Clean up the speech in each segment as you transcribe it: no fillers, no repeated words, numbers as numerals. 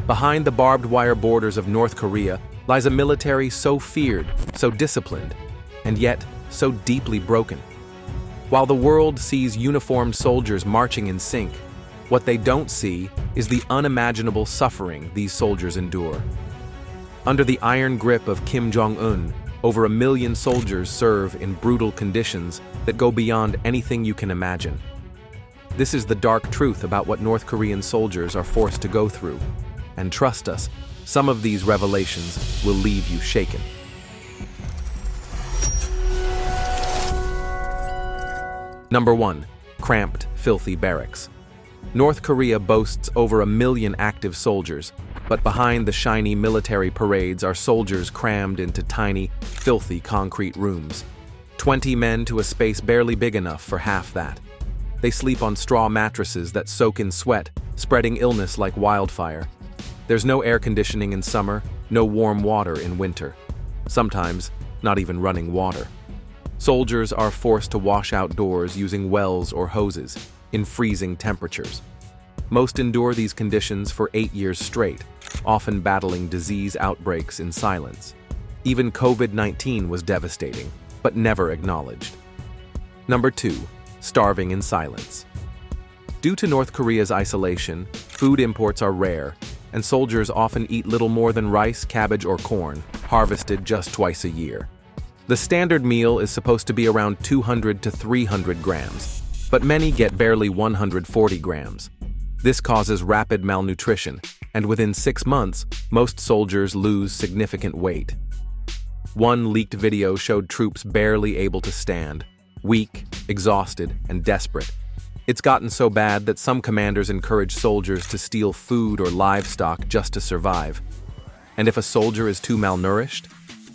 Behind the barbed wire borders of North Korea lies a military so feared, so disciplined, and yet so deeply broken. While the world sees uniformed soldiers marching in sync, what they don't see is the unimaginable suffering these soldiers endure. Under the iron grip of Kim Jong-un, over 1 million soldiers serve in brutal conditions that go beyond anything you can imagine. This is the dark truth about what North Korean soldiers are forced to go through. And trust us, some of these revelations will leave you shaken. Number 1. Cramped, filthy barracks. North Korea boasts over 1 million active soldiers, but behind the shiny military parades are soldiers crammed into tiny, filthy concrete rooms. 20 men to a space barely big enough for half that. They sleep on straw mattresses that soak in sweat, spreading illness like wildfire. There's no air conditioning in summer, no warm water in winter. Sometimes, not even running water. Soldiers are forced to wash outdoors using wells or hoses, in freezing temperatures. Most endure these conditions for 8 years straight, often battling disease outbreaks in silence. Even COVID-19 was devastating, but never acknowledged. Number 2. Starving in silence. Due to North Korea's isolation, food imports are rare, and soldiers often eat little more than rice, cabbage, or corn, harvested just twice a year. The standard meal is supposed to be around 200 to 300 grams, but many get barely 140 grams. This causes rapid malnutrition, and within 6 months, most soldiers lose significant weight. One leaked video showed troops barely able to stand, weak, exhausted, and desperate. It's gotten so bad that some commanders encourage soldiers to steal food or livestock just to survive. And if a soldier is too malnourished,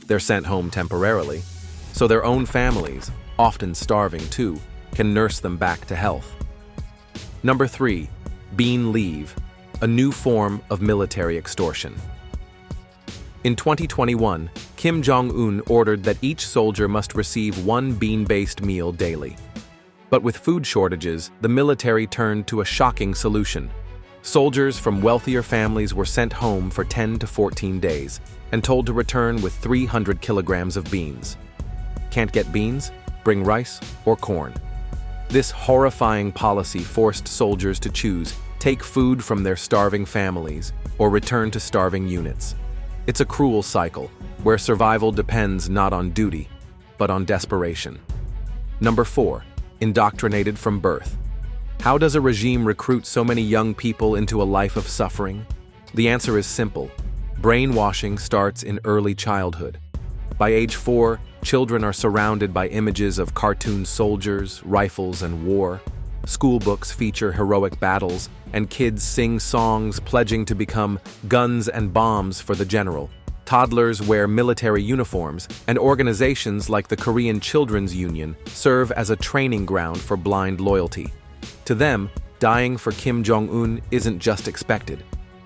they're sent home temporarily, so their own families, often starving too, can nurse them back to health. Number 3. Bean leave, a new form of military extortion. In 2021, Kim Jong-un ordered that each soldier must receive 1 bean-based meal daily. But with food shortages, the military turned to a shocking solution. Soldiers from wealthier families were sent home for 10 to 14 days and told to return with 300 kilograms of beans. Can't get beans? Bring rice or corn. This horrifying policy forced soldiers to choose: take food from their starving families or return to starving units. It's a cruel cycle, where survival depends not on duty, but on desperation. Number 4. Indoctrinated from birth. How does a regime recruit so many young people into a life of suffering? The answer is simple. Brainwashing starts in early childhood. By age 4, children are surrounded by images of cartoon soldiers, rifles, and war. School books feature heroic battles, and kids sing songs pledging to become guns and bombs for the general. Toddlers wear military uniforms, and organizations like the Korean Children's Union serve as a training ground for blind loyalty. To them, dying for Kim Jong-un isn't just expected,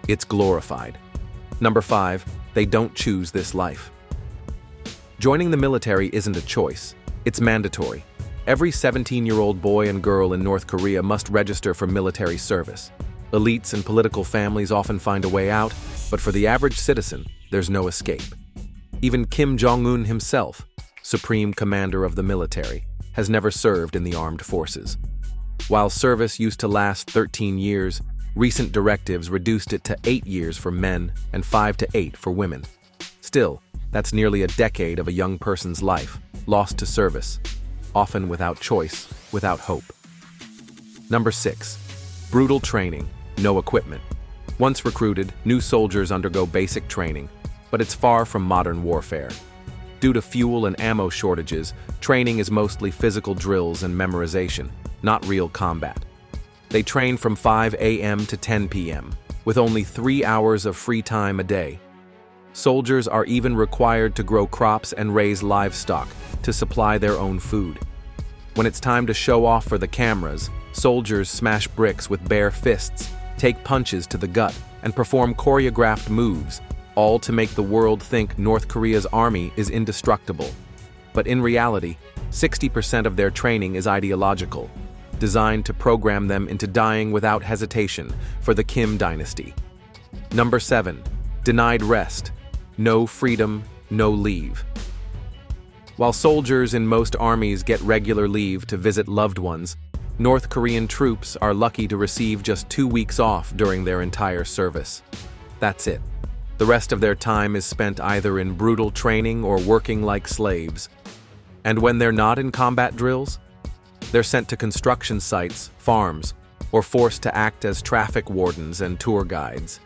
it's glorified. Number 5. They don't choose this life. Joining the military isn't a choice, it's mandatory. Every 17-year-old boy and girl in North Korea must register for military service. Elites and political families often find a way out, but for the average citizen, there's no escape. Even Kim Jong-un himself, supreme commander of the military, has never served in the armed forces. While service used to last 13 years, recent directives reduced it to 8 years for men and 5 to 8 for women. Still, that's nearly a decade of a young person's life, lost to service, often without choice, without hope. Number 6. Brutal training, no equipment. Once recruited, new soldiers undergo basic training, but it's far from modern warfare. Due to fuel and ammo shortages, training is mostly physical drills and memorization, not real combat. They train from 5 a.m. to 10 p.m., with only 3 hours of free time a day. Soldiers are even required to grow crops and raise livestock to supply their own food. When it's time to show off for the cameras, soldiers smash bricks with bare fists, take punches to the gut, and perform choreographed moves, all to make the world think North Korea's army is indestructible. But in reality, 60% of their training is ideological, designed to program them into dying without hesitation for the Kim dynasty. Number 7. Denied rest. No freedom, no leave. While soldiers in most armies get regular leave to visit loved ones, North Korean troops are lucky to receive just 2 weeks off during their entire service. That's it. The rest of their time is spent either in brutal training or working like slaves. And when they're not in combat drills, they're sent to construction sites, farms, or forced to act as traffic wardens and tour guides.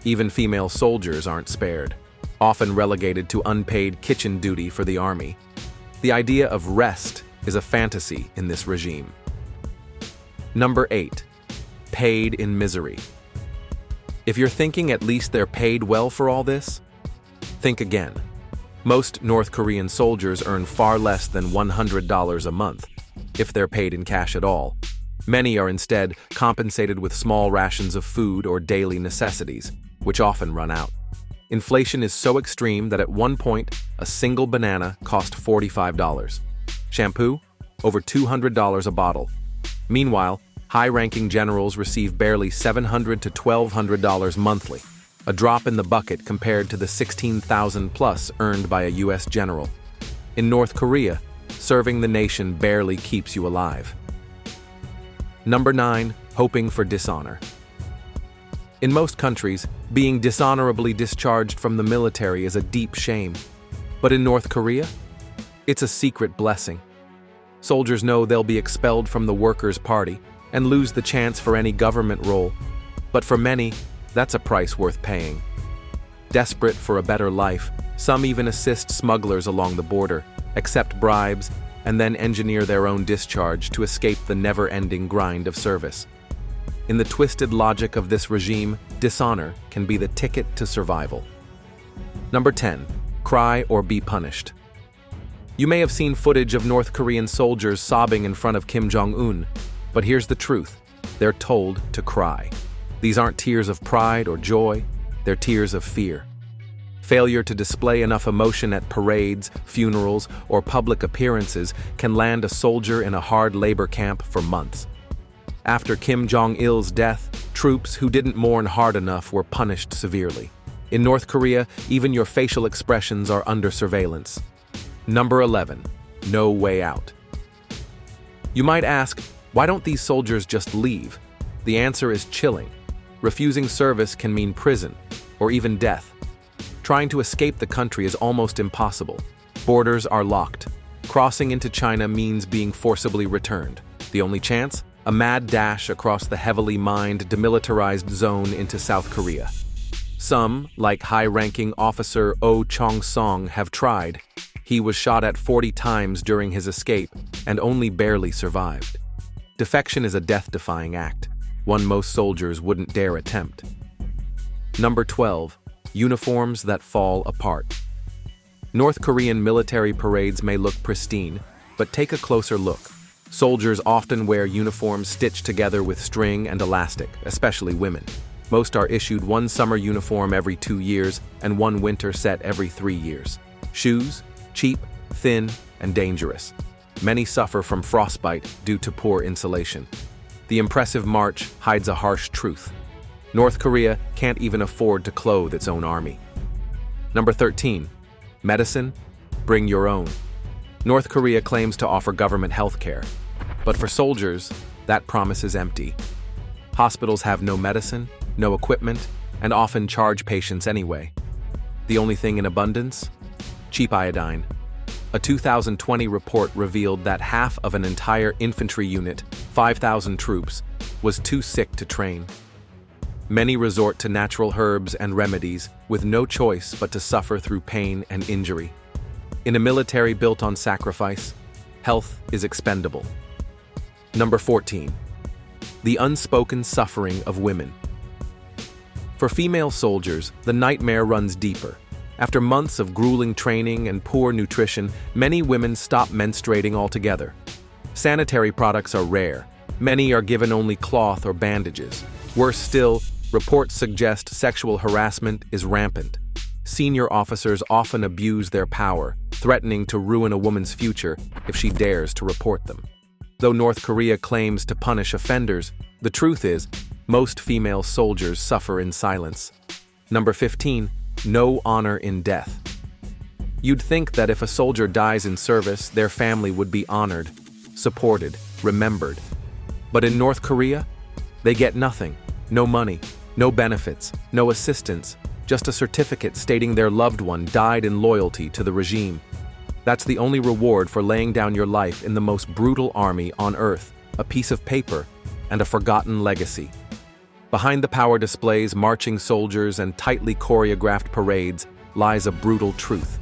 Even female soldiers aren't spared, often relegated to unpaid kitchen duty for the army. The idea of rest is a fantasy in this regime. Number 8. Paid in misery. If you're thinking at least they're paid well for all this, think again. Most North Korean soldiers earn far less than $100 a month, if they're paid in cash at all. Many are instead compensated with small rations of food or daily necessities, which often run out. Inflation is so extreme that at one point, a single banana cost $45. Shampoo? Over $200 a bottle. Meanwhile, high-ranking generals receive barely $700 to $1,200 monthly, a drop in the bucket compared to the $16,000+ earned by a U.S. general. In North Korea, serving the nation barely keeps you alive. Number 9. Hoping for dishonor. In most countries, being dishonorably discharged from the military is a deep shame. But in North Korea, it's a secret blessing. Soldiers know they'll be expelled from the Workers' Party and lose the chance for any government role. But for many, that's a price worth paying. Desperate for a better life, some even assist smugglers along the border, accept bribes, and then engineer their own discharge to escape the never-ending grind of service. In the twisted logic of this regime, dishonor can be the ticket to survival. Number 10. Cry or be punished. You may have seen footage of North Korean soldiers sobbing in front of Kim Jong-un, but here's the truth. They're told to cry. These aren't tears of pride or joy, they're tears of fear. Failure to display enough emotion at parades, funerals, or public appearances can land a soldier in a hard labor camp for months. After Kim Jong-il's death, troops who didn't mourn hard enough were punished severely. In North Korea, even your facial expressions are under surveillance. Number 11. No way out. You might ask, why don't these soldiers just leave? The answer is chilling. Refusing service can mean prison, or even death. Trying to escape the country is almost impossible. Borders are locked. Crossing into China means being forcibly returned. The only chance? A mad dash across the heavily mined, demilitarized zone into South Korea. Some, like high-ranking officer Oh Chong-song, have tried. He was shot at 40 times during his escape and only barely survived. Defection is a death-defying act, one most soldiers wouldn't dare attempt. Number 12. Uniforms that fall apart. North Korean military parades may look pristine, but take a closer look. Soldiers often wear uniforms stitched together with string and elastic, especially women. Most are issued one summer uniform every 2 years and one winter set every 3 years. Shoes? Cheap, thin, and dangerous. Many suffer from frostbite due to poor insulation. The impressive march hides a harsh truth. North Korea can't even afford to clothe its own army. Number 13. Medicine? Bring your own. North Korea claims to offer government health care. But for soldiers, that promise is empty. Hospitals have no medicine, no equipment, and often charge patients anyway. The only thing in abundance? Cheap iodine. A 2020 report revealed that half of an entire infantry unit, 5,000 troops, was too sick to train. Many resort to natural herbs and remedies with no choice but to suffer through pain and injury. In a military built on sacrifice, health is expendable. Number 14. The unspoken suffering of women. For female soldiers, the nightmare runs deeper. After months of grueling training and poor nutrition, many women stop menstruating altogether. Sanitary products are rare. Many are given only cloth or bandages. Worse still, reports suggest sexual harassment is rampant. Senior officers often abuse their power, threatening to ruin a woman's future if she dares to report them. Though North Korea claims to punish offenders, the truth is, most female soldiers suffer in silence. Number 15. No honor in death. You'd think that if a soldier dies in service, their family would be honored, supported, remembered. But in North Korea, they get nothing. No money, no benefits, no assistance, just a certificate stating their loved one died in loyalty to the regime. That's the only reward for laying down your life in the most brutal army on earth, a piece of paper and a forgotten legacy. Behind the power displays, marching soldiers, and tightly choreographed parades lies a brutal truth.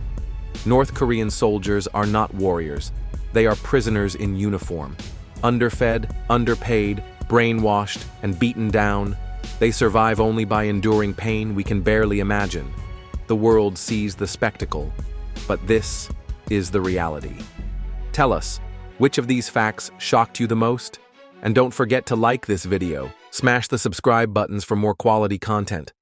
North Korean soldiers are not warriors. They are prisoners in uniform. Underfed, underpaid, brainwashed, and beaten down, they survive only by enduring pain we can barely imagine. The world sees the spectacle, but this is the reality. Tell us, which of these facts shocked you the most? And don't forget to like this video. Smash the subscribe buttons for more quality content.